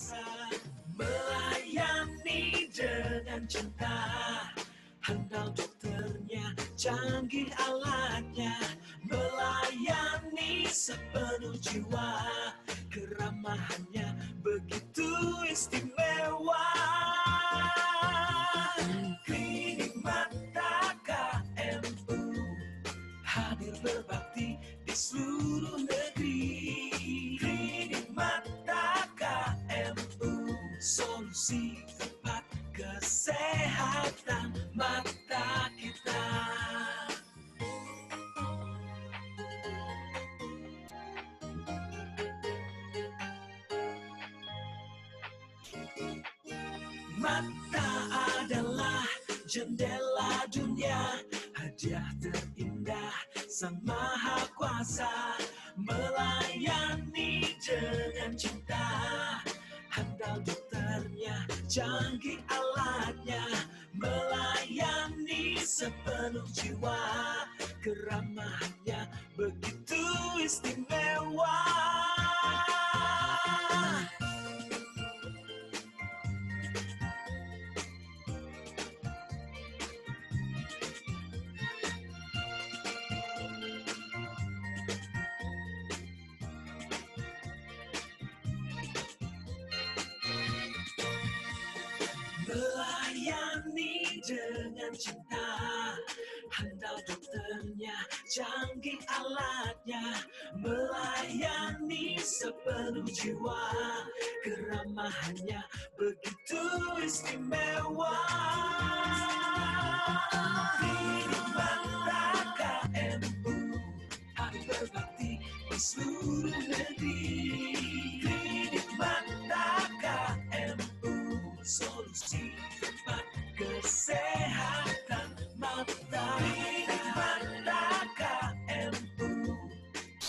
kuasa, melayani dengan cinta. Handal dokternya, canggih alatnya, melayani sepenuh jiwa. Keramahannya begitu istimewa. Klinik Mata KMU hadir berbakti di seluruh negeri. Klinik Mata KMU, solusi tepat kesehatan mata kita. Mata adalah jendela dunia, hadiah terindah Sang Maha Kuasa, melayani dengan cinta. Handal dokternya, canggih alatnya, melayani sepenuh jiwa. Keramahannya begitu istimewa. Melayani dengan cinta, handal dokternya, canggih alatnya, melayani sepenuh jiwa. Keramahannya begitu istimewa. Klinik Mata KMU hadir berbakti di seluruh negeri. Klinik Mata KMU, solusi tepat kesehatan mata. Klinik Mata KMU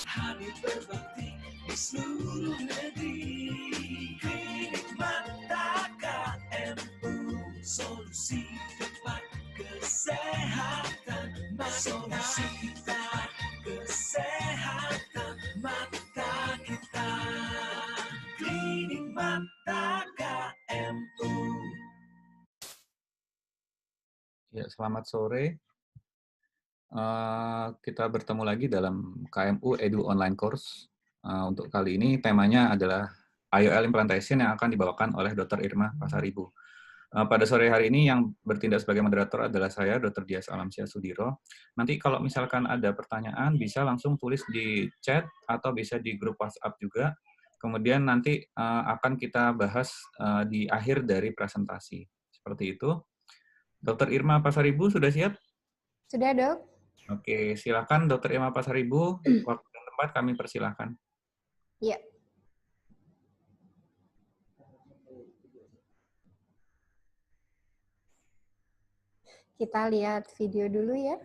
hadir berbakti di seluruh negeri. Klinik Mata KMU, solusi tepat kesehatan mata. Solusi tepat kesehatan mata kita. Klinik Mata KMU. Ya, selamat sore. Kita bertemu lagi dalam KMU Edu Online Course. Untuk kali ini temanya adalah IOL Implantation yang akan dibawakan oleh Dr. Irma Pasaribu. Pada sore hari ini yang bertindak sebagai moderator adalah saya, Dr. Dias Alamsyah Sudiro. Nanti kalau misalkan ada pertanyaan, bisa langsung tulis di chat atau bisa di grup WhatsApp juga. Kemudian nanti akan kita bahas di akhir dari presentasi. Seperti itu. Dr. Irma Pasaribu sudah siap? Sudah, Dok. Oke, silakan Dr. Irma Pasaribu. Waktu dan tempat kami persilakan. Iya. Kita lihat video dulu ya.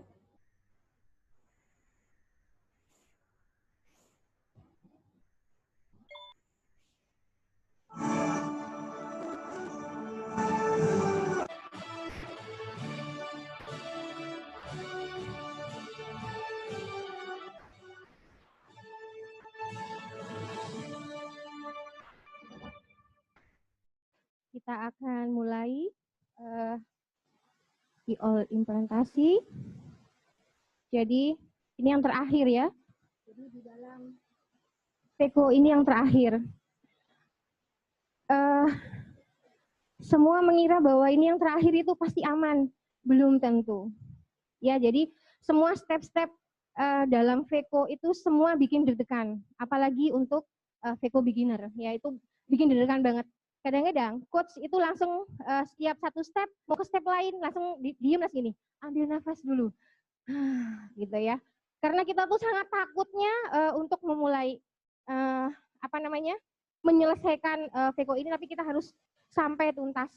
Kita akan mulai IOL implantasi. Jadi ini yang terakhir ya. Jadi di dalam Veko ini yang terakhir. Semua mengira bahwa ini yang terakhir itu pasti aman, belum tentu. Ya, jadi semua step-step dalam Veko itu semua bikin deg-degan, apalagi untuk Veko beginner, ya itu bikin deg-degan banget. Kadang-kadang coach itu langsung setiap satu step mau ke step lain langsung diem gini, ambil nafas dulu, gitu ya. Karena kita tuh sangat takutnya untuk memulai menyelesaikan Veko ini, tapi kita harus sampai tuntas.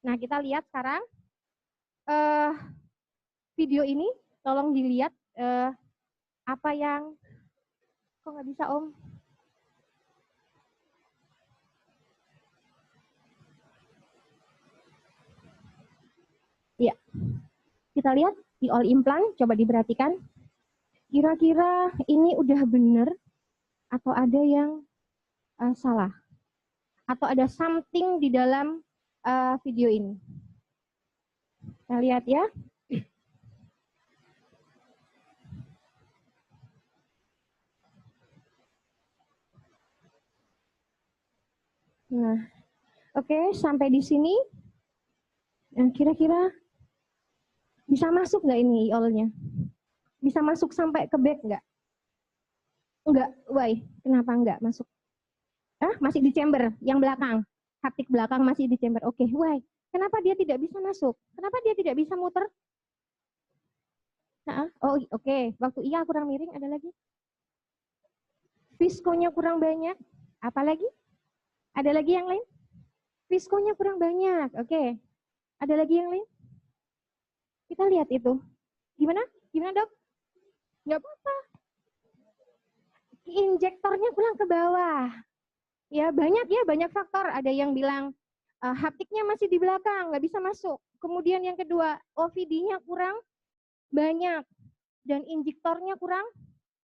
Nah, kita lihat sekarang video ini, tolong dilihat apa yang kok nggak bisa Om. Ya, kita lihat IOL implant, coba diperhatikan. Kira-kira ini udah bener atau ada yang salah? atau ada something di dalam video ini. Kita lihat ya. Nah, oke, sampai di sini. Nah, kira-kira bisa masuk nggak ini IOL-nya? Bisa masuk sampai ke back nggak? Enggak, why? Kenapa enggak masuk? Masih di chamber yang belakang. Haptik belakang masih di chamber. Oke, why? Kenapa dia tidak bisa masuk? Kenapa dia tidak bisa muter? Oke. Waktu iya kurang miring, ada lagi? Viskonya kurang banyak. Apa lagi? Ada lagi yang lain? Viskonya kurang banyak. Oke. Ada lagi yang lain? Kita lihat itu. Gimana? Gimana, Dok? Nggak apa-apa. Injektornya kurang ke bawah. Ya, banyak faktor. Ada yang bilang haptiknya masih di belakang, nggak bisa masuk. Kemudian yang kedua, OVD-nya kurang banyak dan injektornya kurang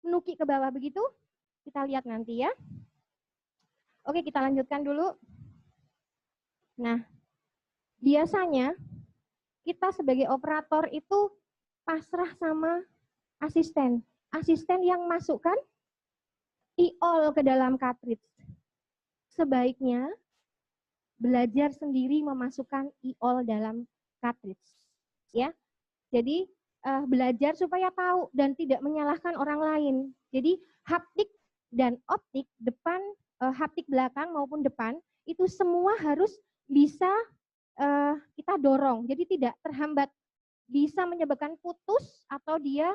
menukik ke bawah, begitu? Kita lihat nanti ya. Oke, kita lanjutkan dulu. Nah, biasanya kita sebagai operator itu pasrah sama asisten. Asisten yang masukkan IOL ke dalam cartridge. Sebaiknya belajar sendiri memasukkan IOL dalam cartridge. Ya, jadi belajar supaya tahu dan tidak menyalahkan orang lain. Jadi haptik dan optik depan, haptik belakang maupun depan itu semua harus bisa kita dorong. Jadi tidak terhambat, bisa menyebabkan putus atau dia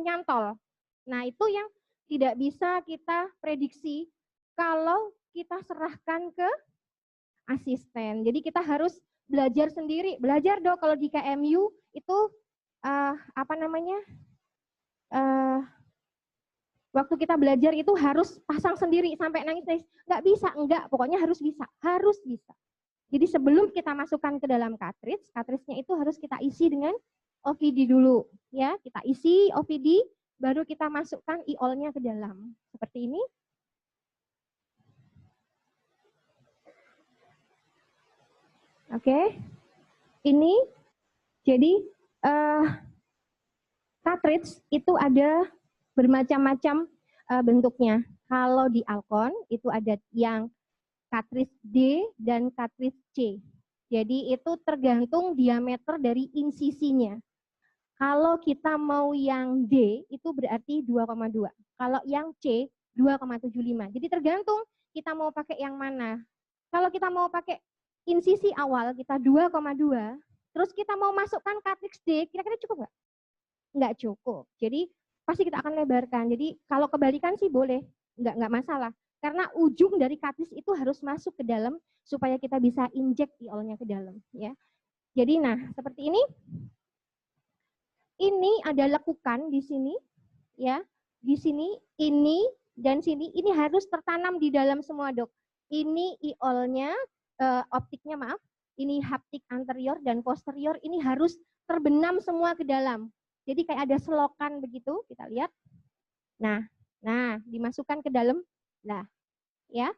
nyantol. Nah, itu yang tidak bisa kita prediksi kalau kita serahkan ke asisten. Jadi kita harus belajar sendiri. Belajar dong kalau di KMU itu waktu kita belajar itu harus pasang sendiri sampai nangis-nangis. Nggak bisa, enggak. Pokoknya harus bisa. Harus bisa. Jadi sebelum kita masukkan ke dalam cartridge-nya itu harus kita isi dengan OVD dulu. Ya, kita isi OVD, baru kita masukkan IOL-nya ke dalam. Seperti ini. Oke, ini jadi cartridge itu ada bermacam-macam bentuknya. Kalau di Alcon itu ada yang cartridge D dan cartridge C. Jadi itu tergantung diameter dari insisinya. Kalau kita mau yang D itu berarti 2,2. Kalau yang C 2,75. Jadi tergantung kita mau pakai yang mana. Kalau kita mau pakai insisi awal kita 2,2, terus kita mau masukkan cartridge D, kira-kira cukup nggak? Nggak cukup. Jadi pasti kita akan lebarkan. Jadi kalau kebalikan sih boleh, nggak masalah. Karena ujung dari cartridge itu harus masuk ke dalam supaya kita bisa inject IOL-nya ke dalam. Ya. Jadi nah seperti ini. Ini ada lekukan di sini, ya. Di sini, ini dan sini, ini harus tertanam di dalam semua, Dok. Ini IOL-nya, optiknya maaf, ini haptik anterior dan posterior, ini harus terbenam semua ke dalam. Jadi kayak ada selokan begitu, kita lihat. Nah, dimasukkan ke dalam. Nah, ya.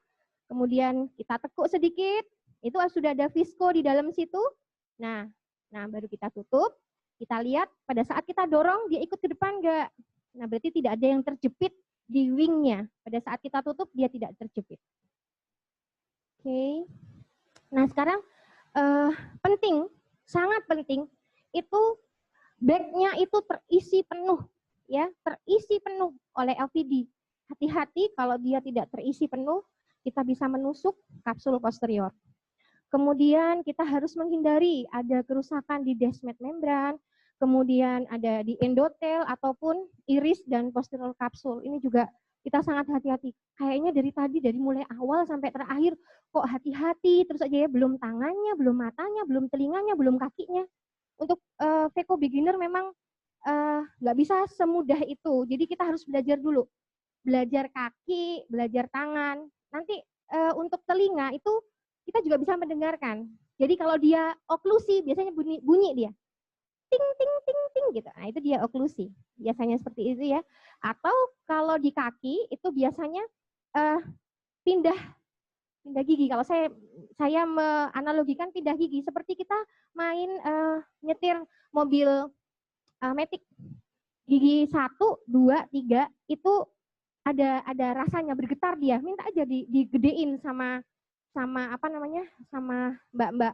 Kemudian kita tekuk sedikit, itu sudah ada visko di dalam situ. Nah, baru kita tutup. Kita lihat pada saat kita dorong dia ikut ke depan enggak. Nah, berarti tidak ada yang terjepit di wingnya. Pada saat kita tutup dia tidak terjepit. Oke. Nah, sekarang penting, sangat penting itu backnya itu terisi penuh, ya, terisi penuh oleh LVD. Hati-hati kalau dia tidak terisi penuh, kita bisa menusuk kapsul posterior. Kemudian kita harus menghindari ada kerusakan di desmet membran, kemudian ada di endotel ataupun iris dan posterior kapsul. Ini juga kita sangat hati-hati. Kayaknya dari mulai awal sampai terakhir kok hati-hati terus aja ya, belum tangannya, belum matanya, belum telinganya, belum kakinya. Untuk Veko beginner memang nggak bisa semudah itu. Jadi kita harus belajar dulu. Belajar kaki, belajar tangan. Nanti untuk telinga itu kita juga bisa mendengarkan. Jadi kalau dia oklusi, biasanya bunyi dia. Ting, ting, ting, ting gitu. Nah itu dia oklusi. Biasanya seperti itu ya. Atau kalau di kaki itu biasanya pindah pindah gigi. Kalau saya menganalogikan pindah gigi seperti kita main nyetir mobil Matic. Gigi 1, 2, 3 itu ada rasanya bergetar dia. Minta aja digedein sama apa namanya? Sama mbak-mbak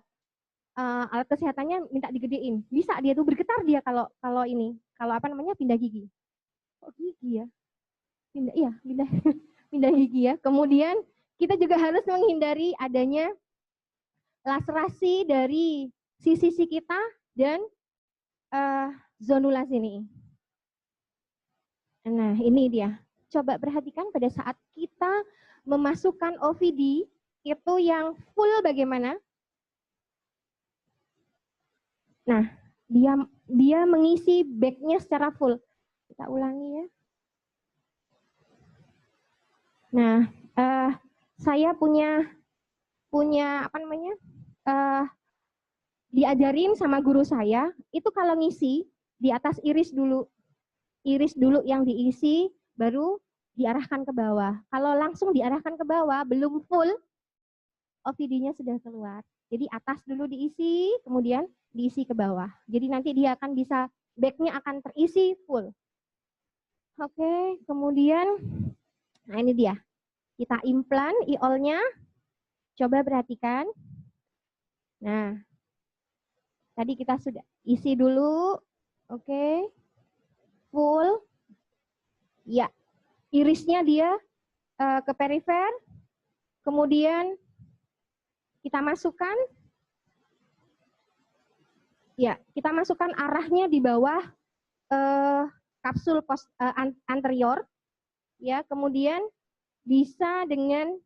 alat kesehatannya, minta digedein. Bisa dia tuh bergetar dia kalau ini, kalau apa namanya? Pindah gigi. Oh, gigi ya. Pindah pindah gigi ya. Kemudian kita juga harus menghindari adanya laserasi dari sisi kita dan zonula sini. Nah, ini dia. Coba perhatikan pada saat kita memasukkan OVD itu yang full bagaimana? Nah, dia mengisi bag-nya secara full. Kita ulangi ya. Nah, saya punya apa namanya? Diajarin sama guru saya, itu kalau ngisi di atas iris dulu. Iris dulu yang diisi, baru diarahkan ke bawah. Kalau langsung diarahkan ke bawah, belum full, OVD-nya sudah keluar. Jadi atas dulu diisi, kemudian diisi ke bawah. Jadi nanti dia akan bisa, bag-nya akan terisi full. Oke, kemudian, nah ini dia. Kita implan IOL-nya, coba perhatikan. Nah, tadi kita sudah isi dulu, oke. Full, ya, irisnya dia ke perifer, kemudian kita masukkan, ya, kita masukkan arahnya di bawah kapsul anterior, ya, kemudian bisa dengan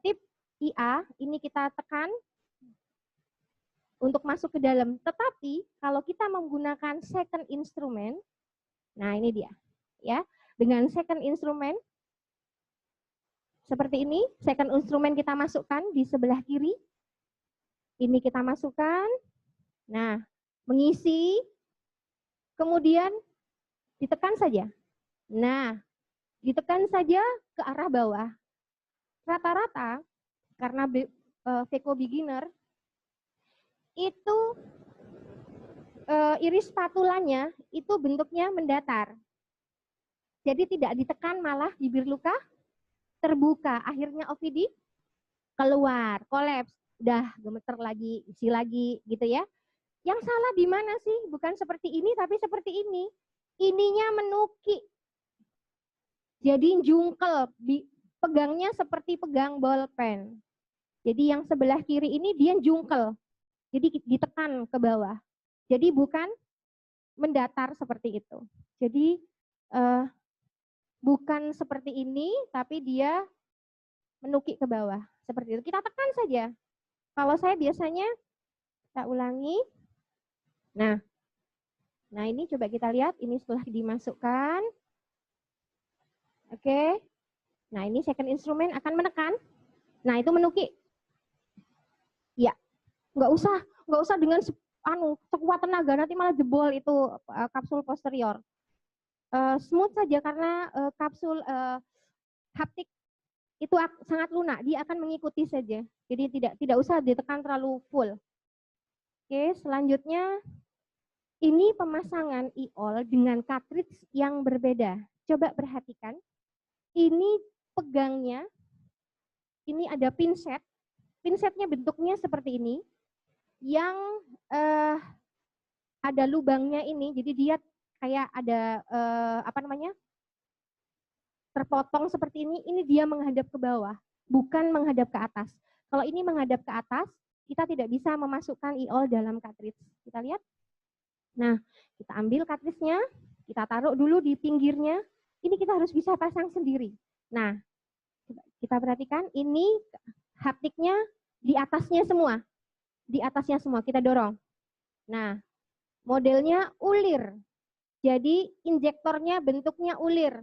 tip IA, ini kita tekan untuk masuk ke dalam. Tetapi kalau kita menggunakan second instrument, nah ini dia, ya. Dengan second instrument seperti ini, second instrument kita masukkan di sebelah kiri. Ini kita masukkan. Nah, mengisi, kemudian ditekan saja. Nah, ditekan saja ke arah bawah. Rata-rata karena Veco beginner itu iris spatulanya itu bentuknya mendatar. Jadi tidak ditekan, malah bibir luka terbuka. Akhirnya OVD keluar, kolaps, udah gemeter lagi, isi lagi gitu ya. Yang salah di mana sih? Bukan seperti ini, tapi seperti ini. Ininya menuki. Jadi jungkel, pegangnya seperti pegang bolpen. Jadi yang sebelah kiri ini dia jungkel. Jadi ditekan ke bawah. Jadi bukan mendatar seperti itu. Jadi bukan seperti ini, tapi dia menukik ke bawah. Seperti itu. Kita tekan saja. Kalau saya biasanya, kita ulangi. Nah ini coba kita lihat. Ini setelah dimasukkan. Oke. Nah ini second instrument akan menekan. Nah itu menukik. Ya. Nggak usah dengan sekuat tenaga, nanti malah jebol itu kapsul posterior. Smooth saja karena kapsul haptik itu sangat lunak, dia akan mengikuti saja. Jadi tidak usah ditekan terlalu full. Oke, selanjutnya ini pemasangan IOL dengan cartridge yang berbeda. Coba perhatikan. Ini pegangnya, ini ada pinset. Pinsetnya bentuknya seperti ini. Yang ada lubangnya ini, jadi dia kayak ada terpotong seperti ini dia menghadap ke bawah, bukan menghadap ke atas. Kalau ini menghadap ke atas, kita tidak bisa memasukkan IOL dalam cartridge. Kita lihat. Nah, kita ambil cartridge-nya, kita taruh dulu di pinggirnya. Ini kita harus bisa pasang sendiri. Nah, kita perhatikan ini haptiknya di atasnya semua. Di atasnya semua, kita dorong. Nah, modelnya ulir. Jadi injektornya bentuknya ulir.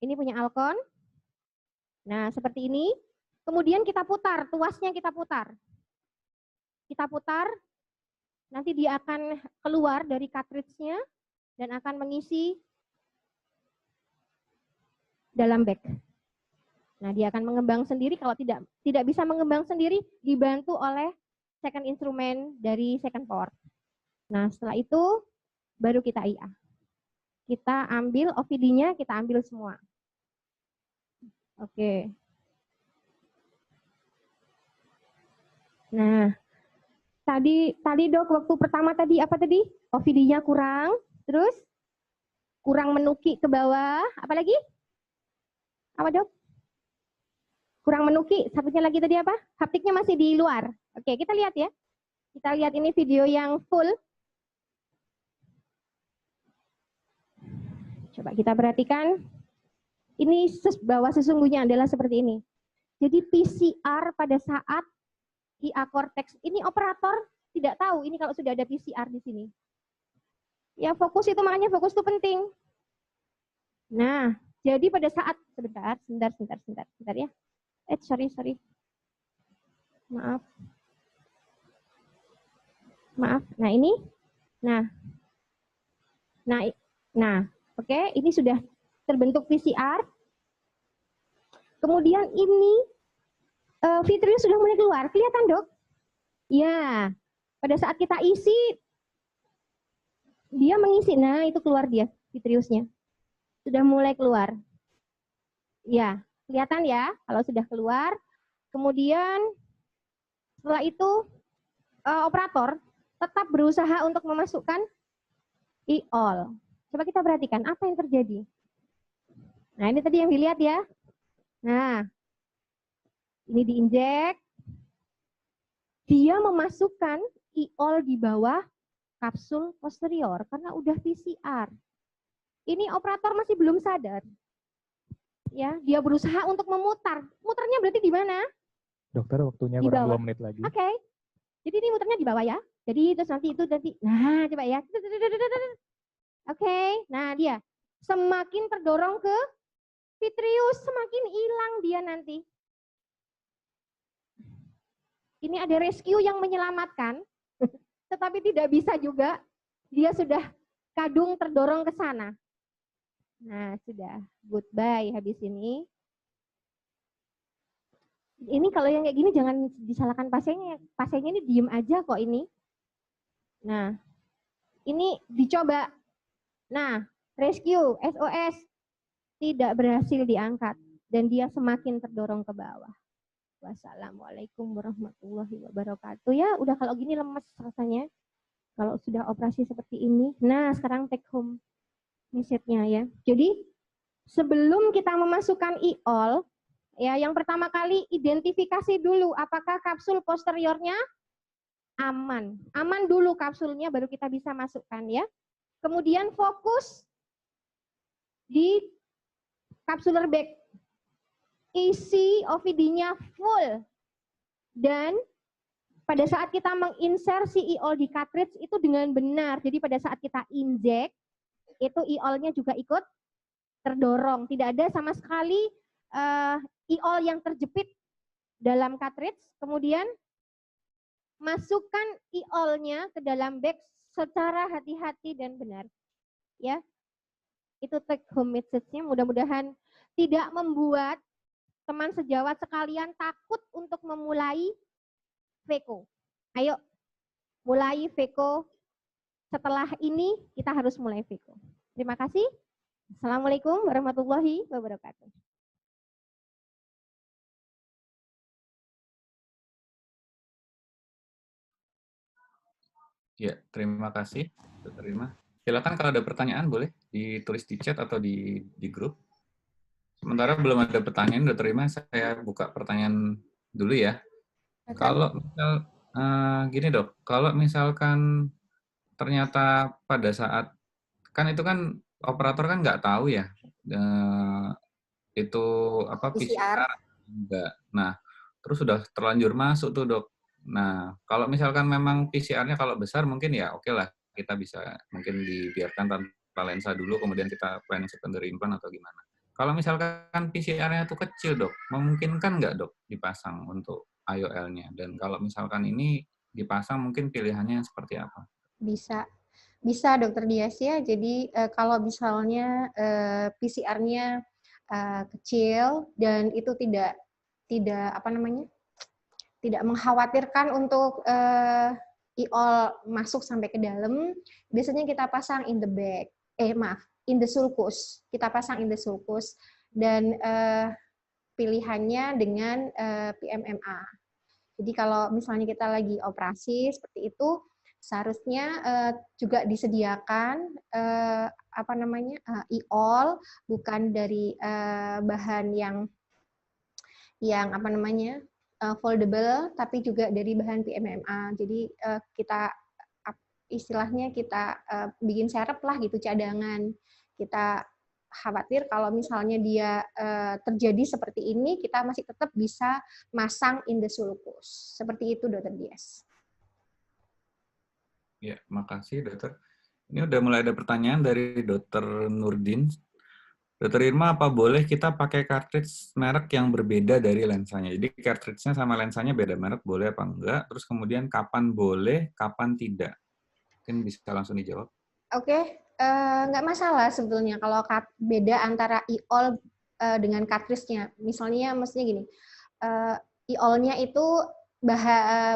Ini punya Alcon. Nah, seperti ini. Kemudian kita putar, tuasnya kita putar. Kita putar, nanti dia akan keluar dari cartridge-nya dan akan mengisi dalam bag. Nah, dia akan mengembang sendiri. Kalau tidak bisa mengembang sendiri, dibantu oleh second instrument dari second port. Nah, setelah itu baru kita IA. Kita ambil OVD-nya, kita ambil semua. Oke. Nah, tadi Dok, waktu pertama tadi apa tadi? OVD-nya kurang, terus kurang menuki ke bawah, apa lagi? Apa Dok? Kurang menuki, satunya lagi tadi apa? Haptiknya masih di luar. Oke, kita lihat ya. Kita lihat ini video yang full. Coba kita perhatikan. Ini bahwa sesungguhnya adalah seperti ini. Jadi PCR pada saat IA Cortex, ini operator tidak tahu ini kalau sudah ada PCR di sini. Ya fokus itu, makanya fokus itu penting. Nah, jadi pada saat, sebentar ya. Sorry. Maaf. Nah ini, nah, oke, ini sudah terbentuk PCR. Kemudian ini Vitreous sudah mulai keluar, kelihatan Dok? Ya, pada saat kita isi, dia mengisi, nah itu keluar dia, Vitreousnya. Sudah mulai keluar. Ya, kelihatan ya kalau sudah keluar. Kemudian setelah itu operator tetap berusaha untuk memasukkan e-all. Coba kita perhatikan apa yang terjadi. Nah, ini tadi yang dilihat ya. Nah, ini diinjek. Dia memasukkan e-all di bawah kapsul posterior karena udah PCR. Ini operator masih belum sadar. Ya, dia berusaha untuk memutar. Muternya berarti di mana? Dokter, waktunya Di kurang bawah. 2 menit lagi. Oke. Jadi ini muternya di bawah ya. Jadi terus nanti itu nanti. Nah, coba ya. Oke. Nah, dia semakin terdorong ke Vitreous, semakin hilang dia nanti. Ini ada rescue yang menyelamatkan, tetapi tidak bisa juga. Dia sudah kadung terdorong ke sana. Nah, sudah. Goodbye habis ini. Ini kalau yang kayak gini jangan disalahkan pasiennya. Pasiennya ini diem aja kok ini. Nah, ini dicoba. Nah, rescue, SOS, tidak berhasil diangkat. Dan dia semakin terdorong ke bawah. Wassalamualaikum warahmatullahi wabarakatuh. Ya, udah kalau gini lemes rasanya. Kalau sudah operasi seperti ini. Nah, sekarang take home message-nya ya. Jadi, sebelum kita memasukkan e-all, ya, yang pertama kali identifikasi dulu apakah kapsul posteriornya aman. Aman dulu kapsulnya baru kita bisa masukkan ya. Kemudian fokus di kapsuler back. Isi OVD-nya full. Dan pada saat kita menginsersi e-all di cartridge itu dengan benar. Jadi pada saat kita injek, itu e-all-nya juga ikut terdorong. Tidak ada sama sekali e-all yang terjepit dalam cartridge. Kemudian masukkan e-all-nya ke dalam bag secara hati-hati dan benar. Ya, itu take home message-nya. Mudah-mudahan tidak membuat teman sejawat sekalian takut untuk memulai VECO. Ayo, mulai VECO. Setelah ini kita harus mulai VECO. Terima kasih. Assalamualaikum warahmatullahi wabarakatuh. Ya, terima kasih, Dr. Irma. Silakan kalau ada pertanyaan boleh ditulis di chat atau di grup. Sementara belum ada pertanyaan, Dr. Irma, saya buka pertanyaan dulu ya. Okay. Kalau misal gini Dok, kalau misalkan ternyata pada saat kan itu kan operator kan nggak tahu ya itu apa PCR enggak. Nah, terus sudah terlanjur masuk tuh Dok. Nah, kalau misalkan memang PCR-nya kalau besar mungkin ya oke lah kita bisa mungkin dibiarkan tanpa lensa dulu kemudian kita planning secondary implant atau gimana. Kalau misalkan PCR-nya itu kecil Dok, memungkinkan nggak Dok dipasang untuk IOL-nya? Dan kalau misalkan ini dipasang mungkin pilihannya seperti apa? Bisa Dokter Dias ya. Jadi kalau misalnya PCR-nya kecil dan itu tidak apa namanya, tidak mengkhawatirkan untuk IOL masuk sampai ke dalam. Biasanya kita pasang in the back, in the sulcus. Kita pasang in the sulcus dan pilihannya dengan PMMA. Jadi kalau misalnya kita lagi operasi seperti itu, seharusnya juga disediakan apa namanya, IOL bukan dari bahan yang apa namanya, foldable, tapi juga dari bahan PMMA. Jadi kita istilahnya kita bikin serep lah gitu, cadangan. Kita khawatir kalau misalnya dia terjadi seperti ini, kita masih tetap bisa masang in the sulcus. Seperti itu, Dokter Dias. Ya, makasih dokter. Ini udah mulai ada pertanyaan dari Dokter Nurdin. Dokter Irma, apa boleh kita pakai cartridge merek yang berbeda dari lensanya? Jadi cartridge-nya sama lensanya beda merek, boleh apa enggak? Terus kemudian kapan boleh, kapan tidak? Mungkin bisa langsung dijawab. Oke, nggak masalah sebetulnya kalau beda antara IOL dengan cartridge-nya. Misalnya, maksudnya gini, IOL-nya itu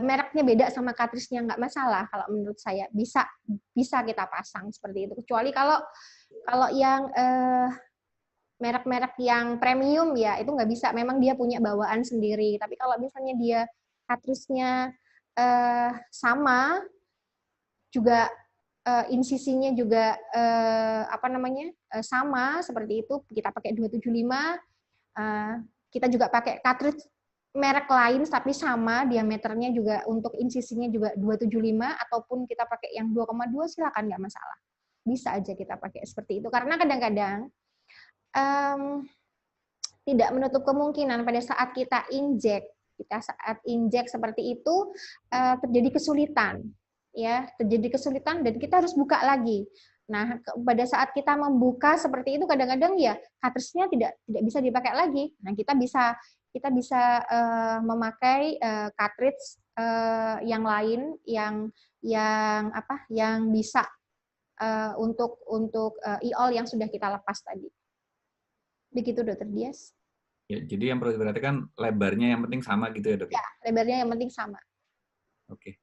mereknya beda sama cartridge-nya, nggak masalah kalau menurut saya. Bisa kita pasang seperti itu. Kecuali kalau yang merek-merek yang premium ya, itu nggak bisa. Memang dia punya bawaan sendiri. Tapi kalau misalnya dia cartridge-nya sama, juga insisinya juga apa namanya, sama seperti itu, kita pakai 275, kita juga pakai cartridge merek lain tapi sama diameternya juga, untuk insisinya juga 275, ataupun kita pakai yang 2,2, silakan, nggak masalah, bisa aja kita pakai seperti itu. Karena kadang-kadang tidak menutup kemungkinan pada saat kita injek seperti itu terjadi kesulitan. Ya, terjadi kesulitan dan kita harus buka lagi. Nah, pada saat kita membuka seperti itu, kadang-kadang ya cartridge-nya tidak bisa dipakai lagi. Nah, kita bisa memakai cartridge yang lain yang bisa untuk IOL yang sudah kita lepas tadi. Begitu, Dokter Dias. Ya, jadi yang perlu diperhatikan lebarnya yang penting sama gitu ya, Dok? Ya, lebarnya yang penting sama. Oke.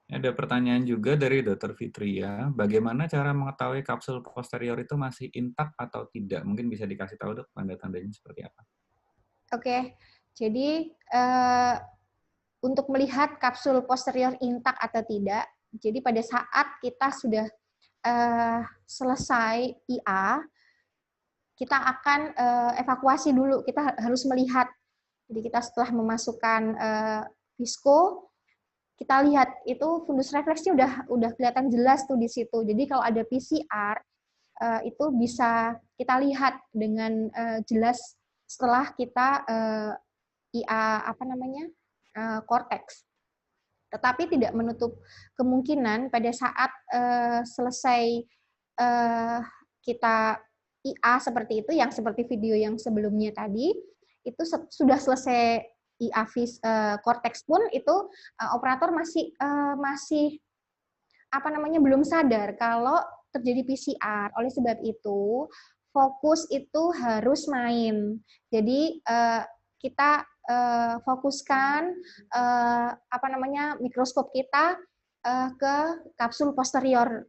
Ada pertanyaan juga dari Dr. Fitria, bagaimana cara mengetahui kapsul posterior itu masih intak atau tidak? Mungkin bisa dikasih tahu, Dok, tanda-tandanya seperti apa? Oke, jadi untuk melihat kapsul posterior intak atau tidak, jadi pada saat kita sudah selesai IA, kita akan evakuasi dulu, kita harus melihat. Jadi kita setelah memasukkan visko, kita lihat itu fundus refleksnya udah kelihatan jelas tuh di situ. Jadi kalau ada PCR itu bisa kita lihat dengan jelas setelah kita IA cortex. Tetapi tidak menutup kemungkinan pada saat selesai kita IA seperti itu, yang seperti video yang sebelumnya tadi, itu sudah selesai IA cortex pun itu operator masih belum sadar kalau terjadi PCR. Oleh sebab itu fokus itu harus main. Jadi kita fokuskan mikroskop kita ke kapsul posterior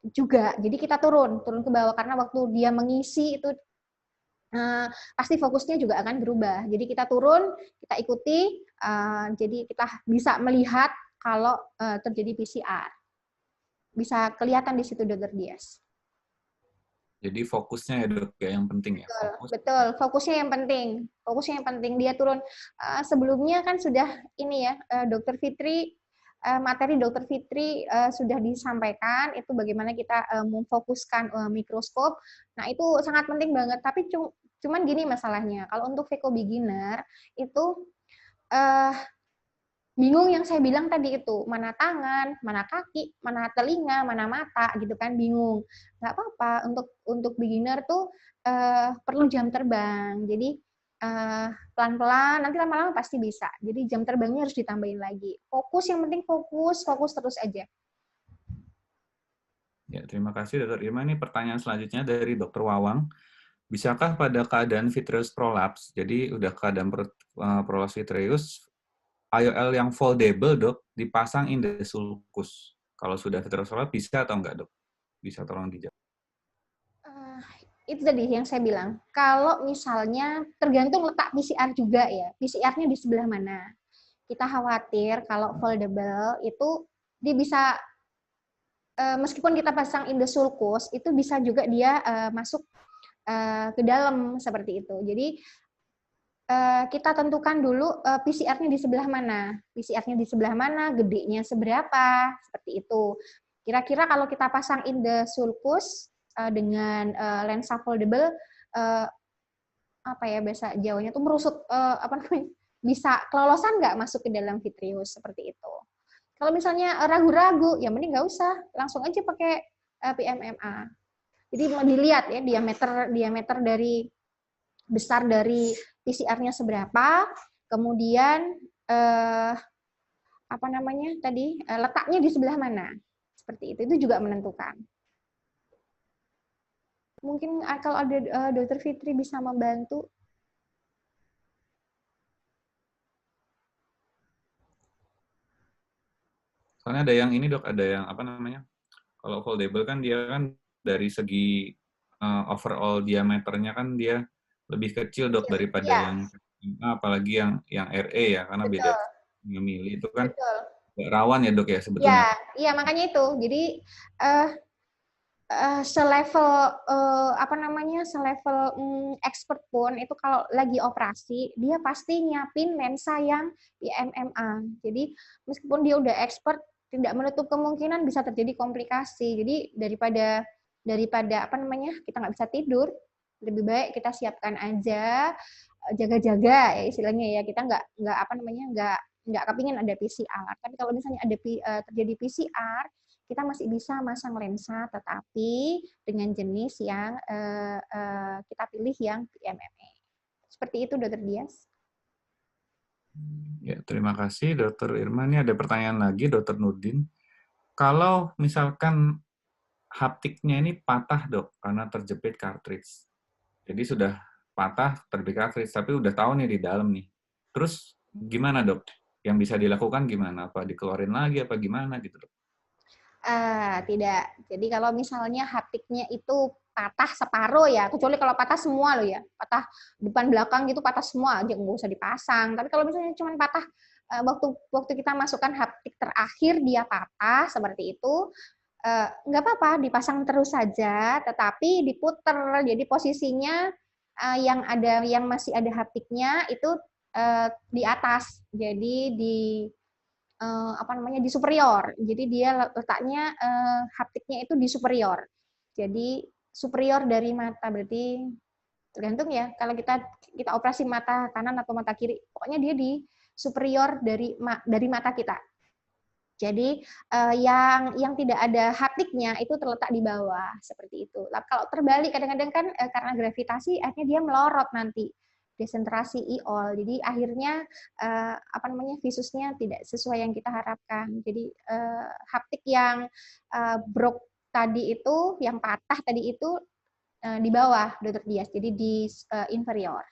juga. Jadi kita turun ke bawah, karena waktu dia mengisi itu pasti fokusnya juga akan berubah. Jadi kita turun, kita ikuti, jadi kita bisa melihat kalau terjadi PCR. Bisa kelihatan di situ, Dr. Dias. Jadi fokusnya ya, Dok, ya, yang penting ya. Betul, fokusnya yang penting. Fokusnya yang penting, dia turun. Sebelumnya kan sudah ini ya, Dr. Fitri, materi Dr. Fitri sudah disampaikan, itu bagaimana kita memfokuskan mikroskop. Nah, itu sangat penting banget, tapi cuman gini masalahnya, kalau untuk Veko beginner itu bingung yang saya bilang tadi itu, mana tangan, mana kaki, mana telinga, mana mata gitu kan, bingung. Nggak apa-apa, untuk beginner tuh perlu jam terbang. Jadi pelan-pelan, nanti lama-lama pasti bisa. Jadi jam terbangnya harus ditambahin lagi. Fokus, yang penting fokus terus aja. Ya, terima kasih Dr. Irma. Ini pertanyaan selanjutnya dari Dr. Wawang. Bisakah pada keadaan vitreous prolaps, jadi udah keadaan prolaps vitreous, IOL yang foldable, Dok, dipasang in the sulcus? Kalau sudah vitreous prolaps bisa atau enggak, Dok? Bisa tolong dijawab. Itu tadi yang saya bilang, kalau misalnya tergantung letak PCR juga ya, PCR-nya di sebelah mana. Kita khawatir kalau foldable itu dia bisa, meskipun kita pasang in the sulcus, itu bisa juga dia masuk ke dalam seperti itu. Jadi kita tentukan dulu PCR-nya di sebelah mana. PCR-nya di sebelah mana, gedenya seberapa, seperti itu. Kira-kira kalau kita pasang in the sulcus dengan lensa foldable, apa ya bahasa Jawanya tuh merusut, apa namanya, bisa kelolosan nggak masuk ke dalam vitreous seperti itu. Kalau misalnya ragu-ragu, ya mending nggak usah, langsung aja pakai PMMA. Jadi mau dilihat ya diameter dari besar dari PCR-nya seberapa, kemudian apa namanya tadi letaknya di sebelah mana, seperti itu juga menentukan. Mungkin kalau ada Dokter Fitri bisa membantu. Soalnya ada yang ini, Dok, ada yang apa namanya? Kalau foldable kan dia kan dari segi overall diameternya kan dia lebih kecil, Dok, daripada Ya, yang apalagi yang RE ya, karena beda betul, mili itu kan betul. rawan ya, Dok, ya sebetulnya. Iya makanya itu. Jadi selevel apa namanya selevel expert pun itu kalau lagi operasi dia pasti nyiapin lensa yang PMMA. Jadi meskipun dia udah expert tidak menutup kemungkinan bisa terjadi komplikasi. Jadi daripada apa namanya kita nggak bisa tidur, lebih baik kita siapkan aja, jaga-jaga ya istilahnya ya, kita nggak apa namanya nggak kepingin ada PCR. Tapi kalau misalnya ada terjadi PCR, kita masih bisa masang lensa, tetapi dengan jenis yang kita pilih yang PMMA. Seperti itu, Dokter Dias. Ya, terima kasih, Dokter Irma. Ini ada pertanyaan lagi, Dokter Nurdin. Kalau misalkan haptiknya ini patah, Dok, karena terjepit cartridge. Jadi sudah patah, terjepit cartridge, tapi udah tahu nih di dalam nih. Terus gimana, Dok? Yang bisa dilakukan gimana? Apa dikeluarin lagi, apa gimana gitu, Dok? Tidak. Jadi kalau misalnya haptiknya itu patah separuh ya, kecuali kalau patah semua loh ya, patah depan belakang gitu patah semua aja nggak usah dipasang. Tapi kalau misalnya cuma patah waktu kita masukkan haptik terakhir dia patah seperti itu, nggak apa-apa dipasang terus saja, tetapi diputer. Jadi posisinya yang masih ada haptiknya itu di atas. Jadi apa namanya di superior. Jadi dia letaknya haptiknya itu di superior. Jadi superior dari mata berarti tergantung ya. Kalau kita operasi mata kanan atau mata kiri, pokoknya dia di superior dari mata kita. Jadi yang tidak ada haptiknya itu terletak di bawah seperti itu. Kalau terbalik kadang-kadang kan karena gravitasi akhirnya dia melorot nanti desentrasi iol. Jadi akhirnya apa namanya visusnya tidak sesuai yang kita harapkan. Jadi haptik yang broke tadi itu, yang patah tadi itu di bawah, Dokter Dias. Jadi di inferior.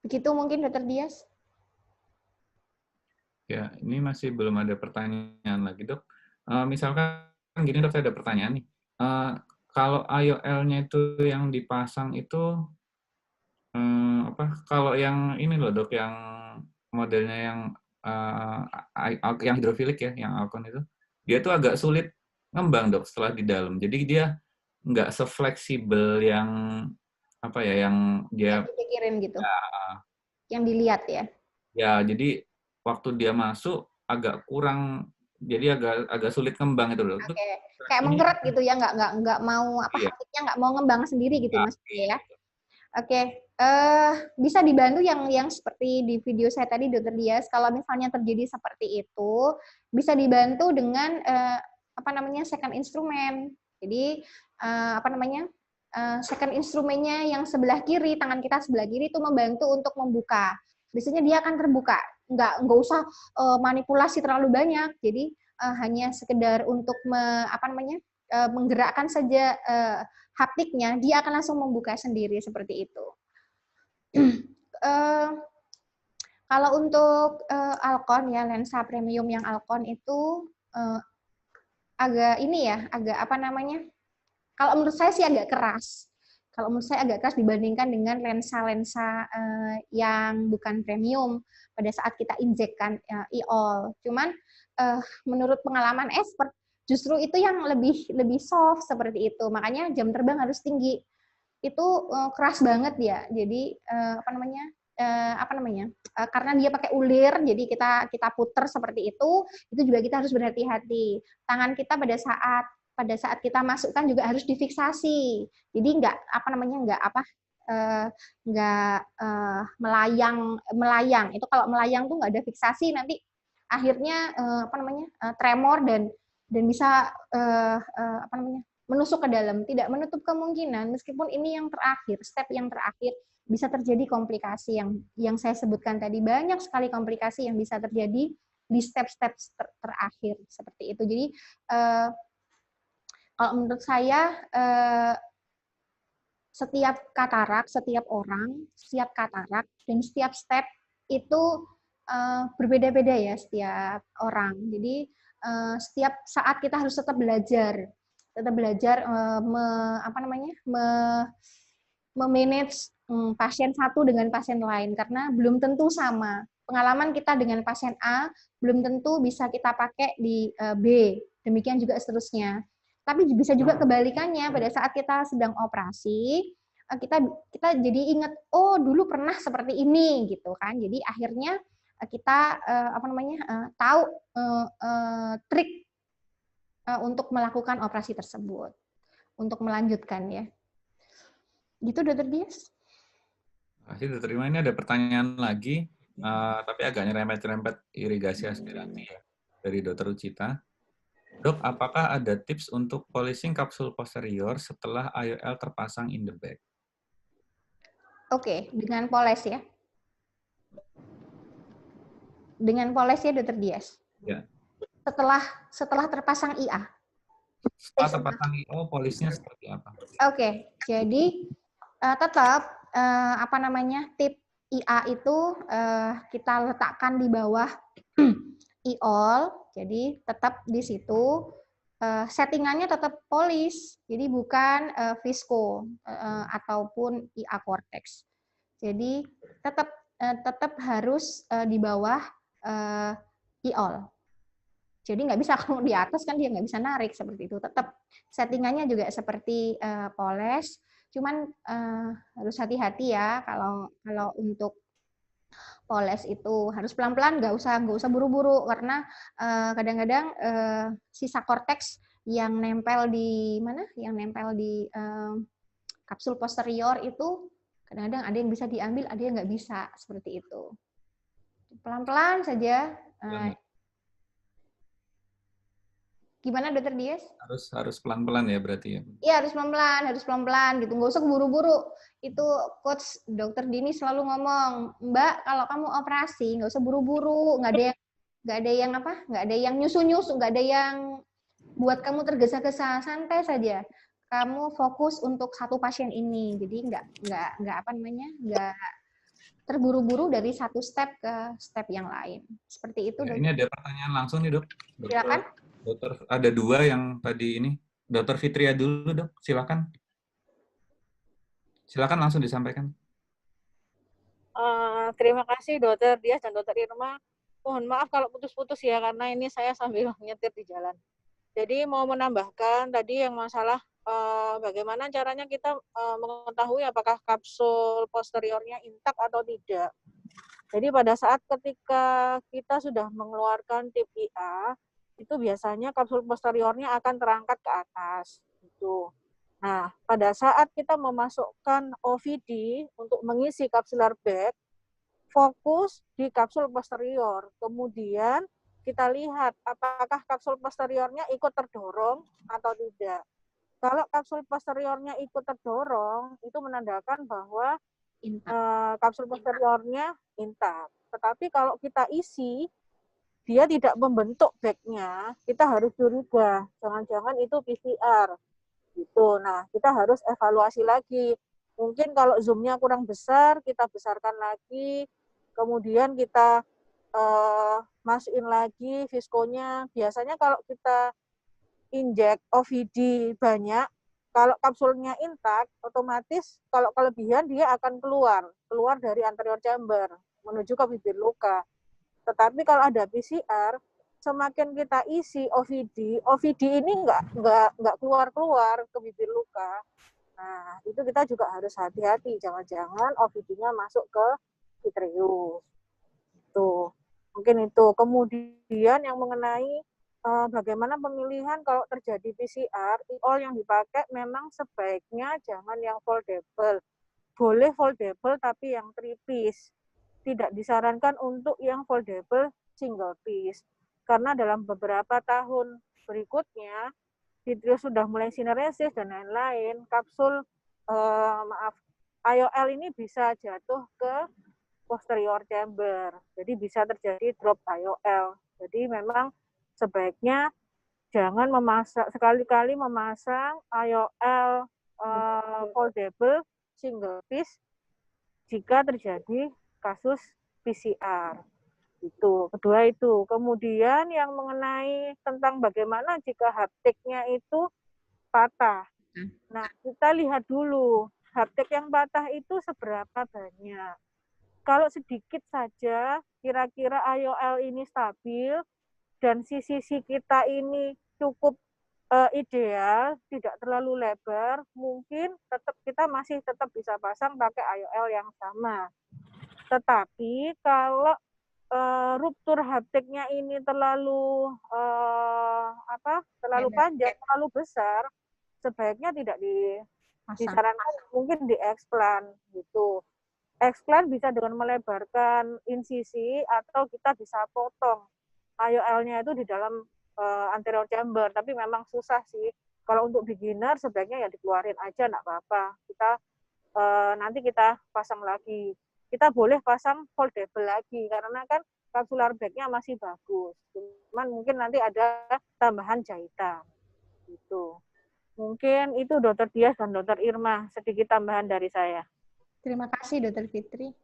Begitu mungkin, Dokter Dias. Ya, ini masih belum ada pertanyaan lagi, Dok. Misalkan gini, Dok, saya ada pertanyaan nih. Kalau IOL-nya itu yang dipasang itu apa? Kalau yang ini loh, Dok, yang modelnya yang hidrofilik ya, yang Alcon itu, dia tuh agak sulit ngembang, Dok, setelah di dalam. Jadi dia nggak sefleksibel yang apa ya, yang dia Dipikirin gitu. ya, Yang dilihat ya. ya, jadi waktu dia masuk agak kurang, jadi agak sulit ngembang itu loh. Oke. Kayak mengeret gitu ya, nggak mau apa Iya. haptiknya nggak mau ngembang sendiri gitu Ya, maksudnya ya. Oke, bisa dibantu yang seperti di video saya tadi, Dokter Dias. Kalau misalnya terjadi seperti itu, bisa dibantu dengan apa namanya second instrument. Jadi apa namanya second instrumennya yang sebelah kiri, tangan kita sebelah kiri itu membantu untuk membuka. Biasanya dia akan terbuka, nggak usah manipulasi terlalu banyak. Jadi hanya sekedar untuk apa namanya menggerakkan saja haptiknya, dia akan langsung membuka sendiri seperti itu. Kalau untuk Alcon ya, lensa premium yang Alcon itu agak ini ya, agak apa namanya? Kalau menurut saya sih agak keras. Kalau menurut saya agak keras dibandingkan dengan lensa-lensa yang bukan premium pada saat kita injekkan IOL. Cuman menurut pengalaman expert, justru itu yang lebih soft seperti itu. Makanya jam terbang harus tinggi. Itu keras banget ya. Jadi karena dia pakai ulir, jadi kita puter seperti itu juga kita harus berhati-hati. Tangan kita pada saat kita masukkan juga harus difiksasi. Jadi nggak melayang. Itu kalau melayang tuh nggak ada fiksasi, nanti akhirnya tremor dan bisa menusuk ke dalam. Tidak menutup kemungkinan meskipun ini yang terakhir, step yang terakhir, bisa terjadi komplikasi yang saya sebutkan tadi. Banyak sekali komplikasi yang bisa terjadi di step-step terakhir seperti itu. Jadi kalau menurut saya setiap katarak, setiap orang, setiap katarak dan setiap step itu berbeda-beda ya setiap orang. Jadi setiap saat kita harus tetap belajar memanage pasien satu dengan pasien lain, karena belum tentu sama. Pengalaman kita dengan pasien A belum tentu bisa kita pakai di B, demikian juga seterusnya. Tapi bisa juga kebalikannya, pada saat kita sedang operasi, kita jadi ingat, oh dulu pernah seperti ini gitu kan. Jadi akhirnya kita tahu trik untuk melakukan operasi tersebut, untuk melanjutkan ya. Gitu, Dr. Dias. Terima kasih, Dr. Irma. Ini ada pertanyaan lagi, tapi agak nyerempet-nyerempet irigasi aspirasi ya, dari Dr. Ucita. Dok, apakah ada tips untuk polishing kapsul posterior setelah IOL terpasang in the back? Oke, dengan poles ya. Dengan poles ya, Dr. Dias. Ya. Setelah terpasang IA. Setelah terpasang IO, polishnya seperti apa? Oke, jadi tetap tip IA itu kita letakkan di bawah IOL, jadi tetap di situ. Settingannya tetap polish, jadi bukan visco ataupun IA cortex. Jadi tetap harus di bawah IOL. Jadi nggak bisa kalau di atas kan dia nggak bisa narik seperti itu. Tetap settingannya juga seperti poles, cuman harus hati-hati ya kalau untuk poles itu harus pelan-pelan, nggak usah buru-buru, karena kadang-kadang sisa korteks yang nempel di kapsul posterior itu kadang-kadang ada yang bisa diambil, ada yang nggak bisa, seperti itu. Pelan-pelan saja. Gimana, Dr. Dias? Harus pelan-pelan ya berarti ya? Iya, harus pelan-pelan gitu. Nggak usah keburu-buru. Itu Coach Dr. Dini selalu ngomong, Mbak, kalau kamu operasi nggak usah buru-buru, nggak ada yang nyusu-nyusu, nggak ada yang buat kamu tergesa-gesa, santai saja. Kamu fokus untuk satu pasien ini, jadi nggak terburu-buru dari satu step ke step yang lain. Seperti itu. Ya, ini ada pertanyaan langsung nih, Dok. Silakan. Dokter, ada dua yang tadi ini. Dr. Fitria dulu, Dok. Silakan. Silakan langsung disampaikan. Terima kasih Dr. Dias dan Dr. Irma. Mohon maaf kalau putus-putus ya, karena ini saya sambil nyetir di jalan. Jadi mau menambahkan tadi yang masalah bagaimana caranya kita mengetahui apakah kapsul posteriornya intak atau tidak. Jadi pada saat ketika kita sudah mengeluarkan tip IA, itu biasanya kapsul posteriornya akan terangkat ke atas. Gitu. Nah, pada saat kita memasukkan OVD untuk mengisi capsular bag, fokus di kapsul posterior. Kemudian kita lihat apakah kapsul posteriornya ikut terdorong atau tidak. Kalau kapsul posteriornya ikut terdorong, itu menandakan bahwa kapsul posteriornya intak. Tetapi kalau kita isi, dia tidak membentuk bagnya, kita harus curiga. Jangan-jangan itu PCR. Gitu. Nah, kita harus evaluasi lagi. Mungkin kalau zoomnya kurang besar, kita besarkan lagi. Kemudian kita masukin lagi viskonya. Biasanya kalau kita injek OVD banyak, kalau kapsulnya intak, otomatis kalau kelebihan dia akan keluar dari anterior chamber menuju ke bibir luka. Tetapi kalau ada PCR, semakin kita isi OVD ini nggak keluar ke bibir luka. Nah, itu kita juga harus hati-hati, jangan-jangan OVD-nya masuk ke vitreous. Tuh, mungkin itu. Kemudian yang mengenai bagaimana pemilihan kalau terjadi PCR, IOL yang dipakai memang sebaiknya jangan yang foldable. Boleh foldable tapi yang 3 piece. Tidak disarankan untuk yang foldable single piece. Karena dalam beberapa tahun berikutnya, vitreous sudah mulai sineresis dan lain-lain, kapsul IOL ini bisa jatuh ke posterior chamber. Jadi bisa terjadi drop IOL. Jadi memang sebaiknya jangan sekali-kali memasang IOL foldable single piece jika terjadi kasus PCR. Itu, kedua itu. Kemudian yang mengenai tentang bagaimana jika haptiknya itu patah. Nah, kita lihat dulu, haptik yang patah itu seberapa banyak. Kalau sedikit saja, kira-kira IOL ini stabil, dan sisi kita ini cukup ideal, tidak terlalu lebar, mungkin kita masih tetap bisa pasang pakai IOL yang sama. Tetapi kalau ruptur haptiknya ini terlalu panjang, terlalu besar, sebaiknya tidak disarankan, mungkin di-explant gitu. Explant bisa dengan melebarkan insisi atau kita bisa potong IOL-nya itu di dalam anterior chamber, tapi memang susah sih. Kalau untuk beginner sebaiknya ya dikeluarin aja, enggak apa-apa. Nanti kita pasang lagi. Kita boleh pasang foldable lagi karena kan capsular bag-nya masih bagus. Cuman mungkin nanti ada tambahan jahitan. Gitu. Mungkin itu Dr. Dias dan Dr. Irma, sedikit tambahan dari saya. Terima kasih Dr. Fitri.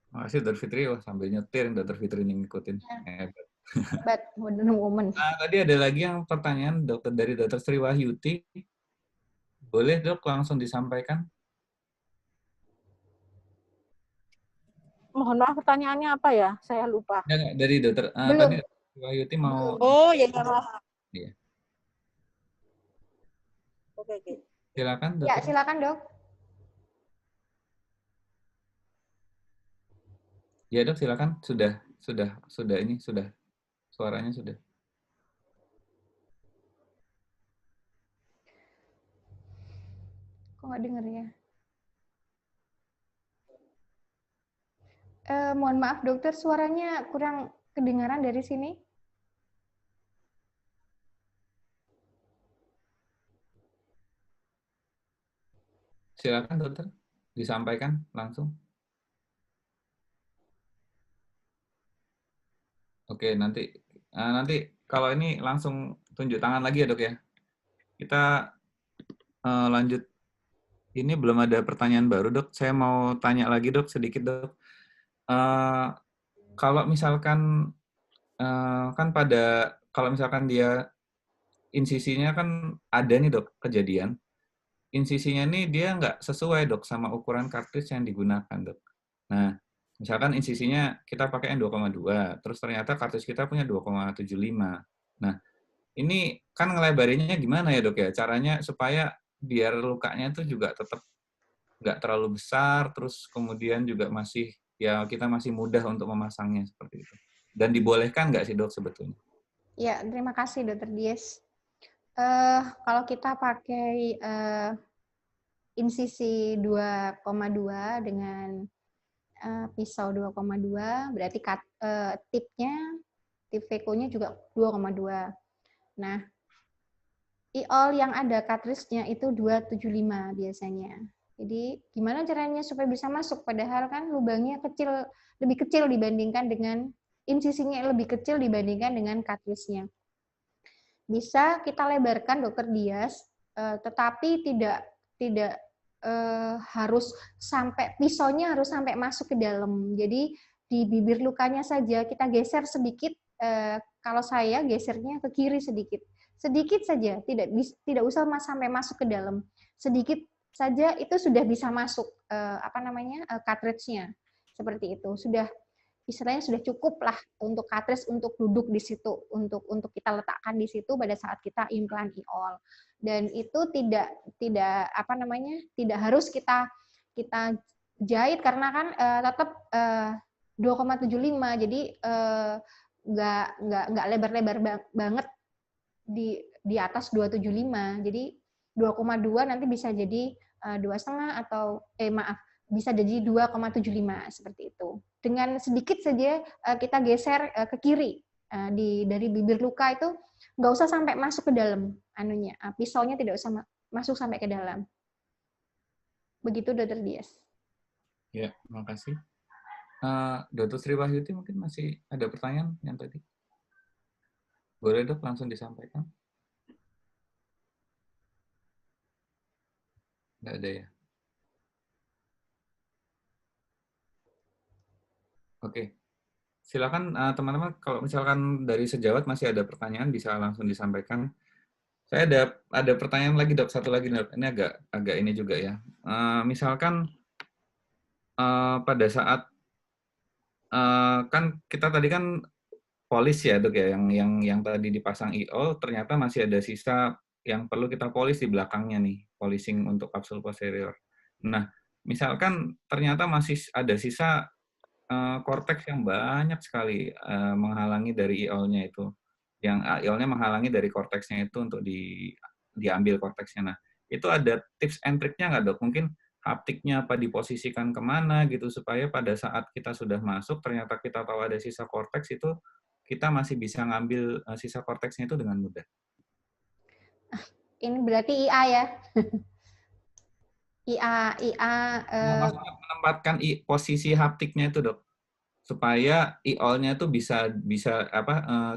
Terima kasih Dr. Fitri, wah sambil nyetir Dr. Fitri ini ngikutin. Hebat. Hebat, Wonder Woman. Nah, tadi ada lagi yang pertanyaan dari Dr. Sri Wahyuti. Boleh dok langsung disampaikan? Mohon maaf, pertanyaannya apa ya? Saya lupa. Ya, dari Dr. Belum. Tadi Sri Wahyuti mau. Oh, ya maaf. Iya. Oke. Silakan Dok. Ya, silakan Dok. Ya Dok, silakan. Sudah ini sudah. Suaranya sudah. Kok nggak denger ya? Mohon maaf dokter, suaranya kurang kedengaran dari sini. Silakan dokter, disampaikan langsung. Oke, nanti kalau ini langsung tunjuk tangan lagi ya dok ya. Kita lanjut. Ini belum ada pertanyaan baru dok. Saya mau tanya lagi dok sedikit dok. Kalau misalkan kalau misalkan dia insisinya kan ada nih dok kejadian, insisinya nih dia nggak sesuai dok sama ukuran kartridge yang digunakan dok. Nah, misalkan insisinya kita pakai yang 2,2, terus ternyata kartridge kita punya 2,75. Nah, ini kan ngelebarinya gimana ya dok ya? Caranya supaya biar lukanya itu juga tetap nggak terlalu besar, terus kemudian juga kita masih mudah untuk memasangnya seperti itu. Dan dibolehkan nggak sih dok sebetulnya? Ya, terima kasih Dr. Dias. Kalau kita pakai insisi 2,2 dengan pisau 2,2, berarti tip Veco-nya juga 2,2. Nah, IOL yang ada cartridge-nya itu 275 biasanya. Jadi gimana caranya supaya bisa masuk? Padahal kan lubangnya lebih kecil dibandingkan dengan insisinya lebih kecil dibandingkan dengan cartridge-nya. Bisa kita lebarkan Dr. Dias tetapi tidak harus sampai pisaunya harus sampai masuk ke dalam. Jadi di bibir lukanya saja kita geser sedikit. Kalau saya gesernya ke kiri sedikit saja, tidak usah sampai masuk ke dalam. Sedikit saja itu sudah bisa masuk cartridge-nya seperti itu. Sudah istilahnya sudah cukup lah untuk cartridge untuk duduk di situ, untuk kita letakkan di situ pada saat kita implan IOL. Dan itu tidak harus kita jahit karena kan tetap 2,75, jadi nggak lebar-lebar banget di atas 275. Jadi 2,2 nanti bisa jadi 2,5 atau bisa jadi 2,75 seperti itu. Dengan sedikit saja kita geser ke kiri dari bibir luka itu nggak usah sampai masuk ke dalam pisaunya tidak usah masuk sampai ke dalam. Begitu Dr. Dias. Ya, terima kasih. Dr. Sri Wahyuti mungkin masih ada pertanyaan yang tadi. Boleh Dok langsung disampaikan? Nggak ada ya? Oke. Silakan teman-teman, kalau misalkan dari sejawat masih ada pertanyaan bisa langsung disampaikan. Saya ada pertanyaan lagi Dok, satu lagi Dok. Ini agak ini juga ya. Misalkan pada saat kan kita tadi kan polis ya Dok ya, yang tadi dipasang IO ternyata masih ada sisa yang perlu kita polis di belakangnya nih, polishing untuk kapsul posterior. Nah, misalkan ternyata masih ada sisa korteks yang banyak sekali menghalangi dari IOL-nya itu. Yang IOL-nya menghalangi dari korteksnya itu untuk diambil korteksnya. Nah, itu ada tips and trick-nya nggak Dok? Mungkin haptiknya apa diposisikan kemana gitu, supaya pada saat kita sudah masuk, ternyata kita tahu ada sisa korteks itu, kita masih bisa ngambil sisa korteksnya itu dengan mudah. Ini berarti IA ya? IA. Maksudnya menempatkan posisi haptiknya itu Dok, supaya IOL-nya itu bisa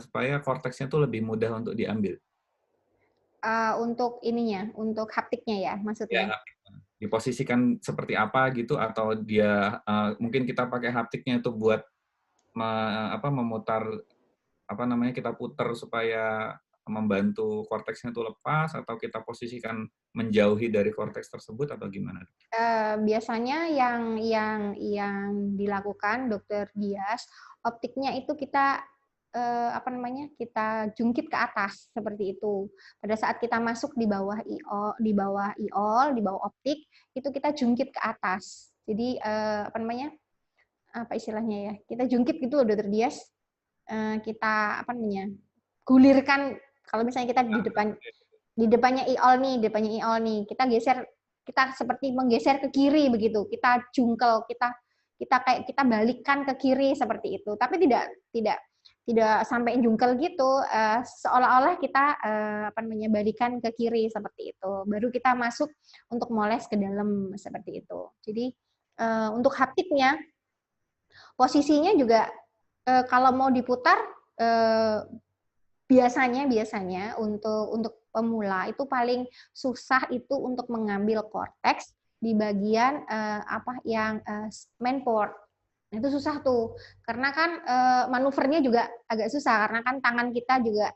supaya korteksnya itu lebih mudah untuk diambil. Untuk ininya, untuk haptiknya ya maksudnya? Ya, diposisikan seperti apa gitu, atau dia mungkin kita pakai haptiknya itu buat memutar kita putar supaya membantu korteksnya itu lepas, atau kita posisikan menjauhi dari korteks tersebut, atau gimana? Biasanya yang dilakukan Dr. Dias, optiknya itu kita kita jungkit ke atas seperti itu. Pada saat kita masuk di bawah IOL, di bawah optik, itu kita jungkit ke atas. Jadi apa istilahnya ya? Kita jungkit gitu loh Dr. Dias. Kita gulirkan. Kalau misalnya kita di depannya IOL nih, kita geser, kita seperti menggeser ke kiri begitu. Kita jungkel, kita balikkan ke kiri seperti itu. Tapi tidak sampai jungkel gitu, seolah-olah kita balikan ke kiri seperti itu. Baru kita masuk untuk moles ke dalam seperti itu. Jadi untuk haptiknya, posisinya juga kalau mau diputar, biasanya untuk pemula itu paling susah itu untuk mengambil korteks di bagian main port. Itu susah tuh, karena kan manuvernya juga agak susah, karena kan tangan kita juga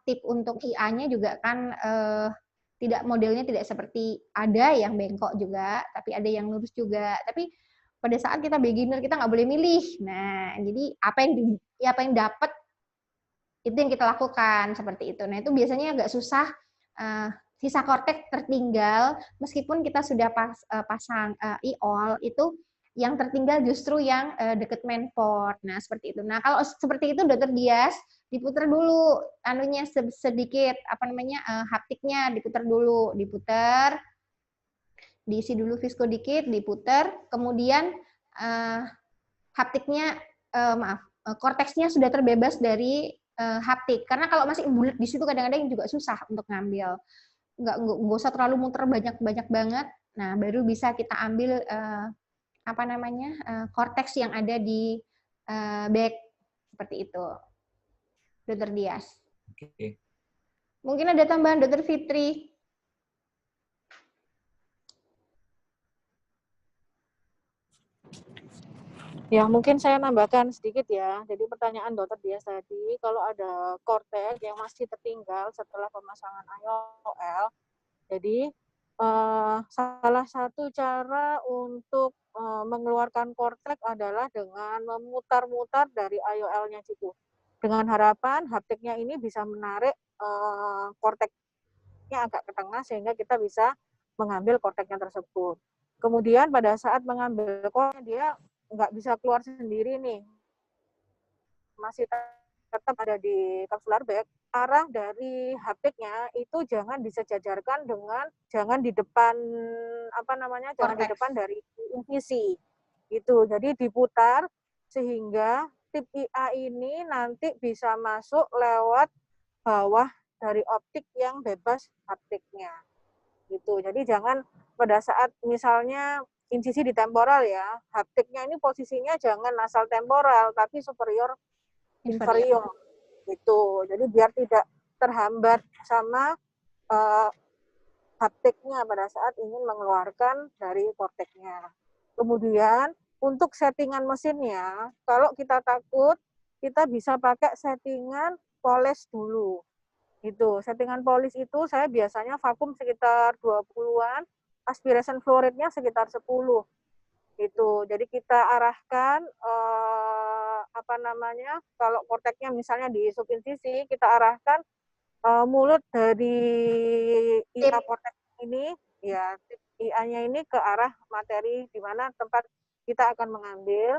tip untuk IA-nya juga kan modelnya tidak seperti, ada yang bengkok juga, tapi ada yang lurus juga. Tapi pada saat kita beginner kita nggak boleh milih. Nah, jadi apa yang dapat itu yang kita lakukan seperti itu. Nah, itu biasanya agak susah. Sisa korteks tertinggal meskipun kita sudah pasang IOL, itu yang tertinggal justru yang deket main port. Nah, seperti itu. Nah, kalau seperti itu Dr. Dias, diputar dulu sedikit haptiknya diputar dulu, diisi dulu visco dikit, diputar, kemudian haptiknya korteksnya sudah terbebas dari haptik. Karena kalau masih bulat di situ kadang-kadang juga susah untuk ngambil. Nggak usah terlalu muter banyak banget. Nah, baru bisa kita ambil korteks yang ada di back seperti itu, Dr. Dias. Oke. Mungkin ada tambahan Dr. Fitri. Ya, mungkin saya nambahkan sedikit ya. Jadi pertanyaan Dr. Dias tadi, kalau ada kortek yang masih tertinggal setelah pemasangan IOL, jadi salah satu cara untuk mengeluarkan kortek adalah dengan memutar-mutar dari IOL-nya situ. Dengan harapan haptiknya ini bisa menarik korteknya agak ke tengah sehingga kita bisa mengambil korteknya tersebut. Kemudian pada saat mengambil kortek dia nggak bisa keluar sendiri nih, masih tetap ada di kapsular bag, arah dari haptiknya itu jangan disejajarkan dengan, jangan di depan jangan di depan dari infisi itu. Jadi diputar sehingga tip IA ini nanti bisa masuk lewat bawah dari optik yang bebas haptiknya gitu. Jadi jangan pada saat misalnya insisi di temporal ya, haptiknya ini posisinya jangan asal temporal tapi superior inferior gitu. Jadi biar tidak terhambat sama haptiknya pada saat ingin mengeluarkan dari korteknya. Kemudian untuk settingan mesinnya, kalau kita takut, kita bisa pakai settingan poles dulu. Itu settingan polis itu saya biasanya vakum sekitar 20-an, aspiration flow rate-nya sekitar 10. Itu. Jadi kita arahkan kalau korteknya misalnya di subinsisi, kita arahkan mulut dari IA kortek ini, ya tip IA-nya ini ke arah materi di mana tempat kita akan mengambil.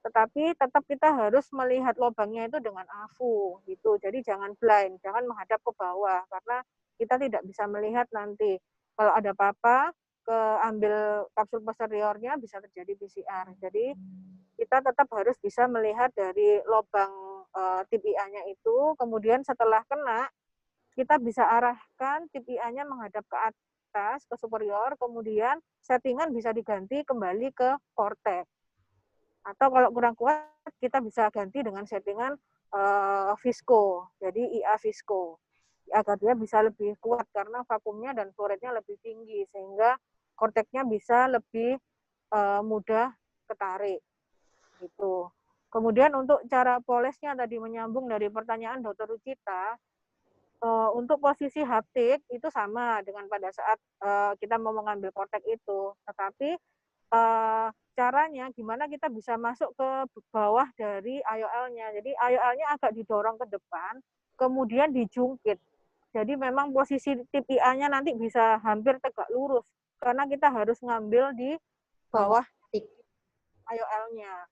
Tetapi tetap kita harus melihat lubangnya itu dengan afu gitu. Jadi jangan blind, jangan menghadap ke bawah karena kita tidak bisa melihat nanti kalau ada apa-apa ke ambil kapsul posteriornya bisa terjadi PCR. Jadi kita tetap harus bisa melihat dari lubang tip IA-nya itu. Kemudian setelah kena kita bisa arahkan tip IA-nya menghadap ke atas, ke superior, kemudian settingan bisa diganti kembali ke kortek. Atau kalau kurang kuat, kita bisa ganti dengan settingan visco, jadi IA visco, agar dia bisa lebih kuat karena vakumnya dan flow rate-nya lebih tinggi, sehingga korteknya bisa lebih mudah ketarik. Gitu. Kemudian untuk cara polesnya tadi menyambung dari pertanyaan Dr. Rucita, untuk posisi haptik itu sama dengan pada saat kita mau mengambil kortek itu, tetapi caranya gimana kita bisa masuk ke bawah dari IOL-nya. Jadi IOL-nya agak didorong ke depan, kemudian dijungkit. Jadi memang posisi tip IA-nya nanti bisa hampir tegak lurus, karena kita harus ngambil di bawah IOL-nya.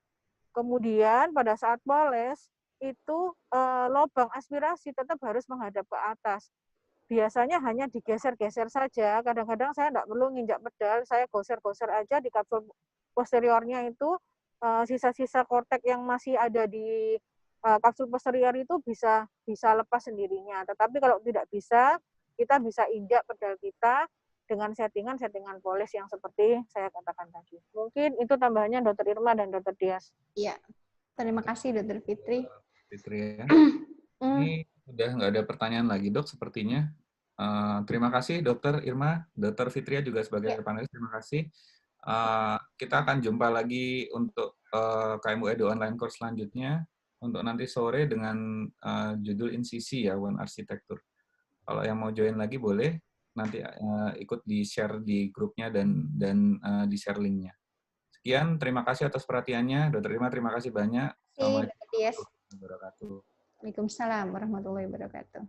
Kemudian pada saat poles, itu lubang aspirasi tetap harus menghadap ke atas. Biasanya hanya digeser-geser saja, kadang-kadang saya tidak perlu nginjak pedal, saya goser-goser aja di kapsul posteriornya itu, sisa-sisa kortek yang masih ada di kapsul posterior itu bisa lepas sendirinya. Tetapi kalau tidak bisa, kita bisa injak pedal kita dengan settingan poles yang seperti saya katakan tadi. Mungkin itu tambahannya Dr. Irma dan Dr. Dias. Iya, terima kasih Dr. Fitri. Fitri ya. Ini udah nggak ada pertanyaan lagi dok sepertinya. Terima kasih Dr. Irma, Dr. Fitria juga sebagai panelis, terima kasih. Kita akan jumpa lagi untuk KMU Edu Online Course selanjutnya untuk nanti sore dengan judul insisi ya, One Arsitektur. Kalau yang mau join lagi boleh nanti ikut di share di grupnya dan di share linknya. Sekian, terima kasih atas perhatiannya, Dr. Irma. Terima kasih banyak. Assalamualaikum warahmatullahi wabarakatuh. Waalaikumsalam warahmatullahi wabarakatuh.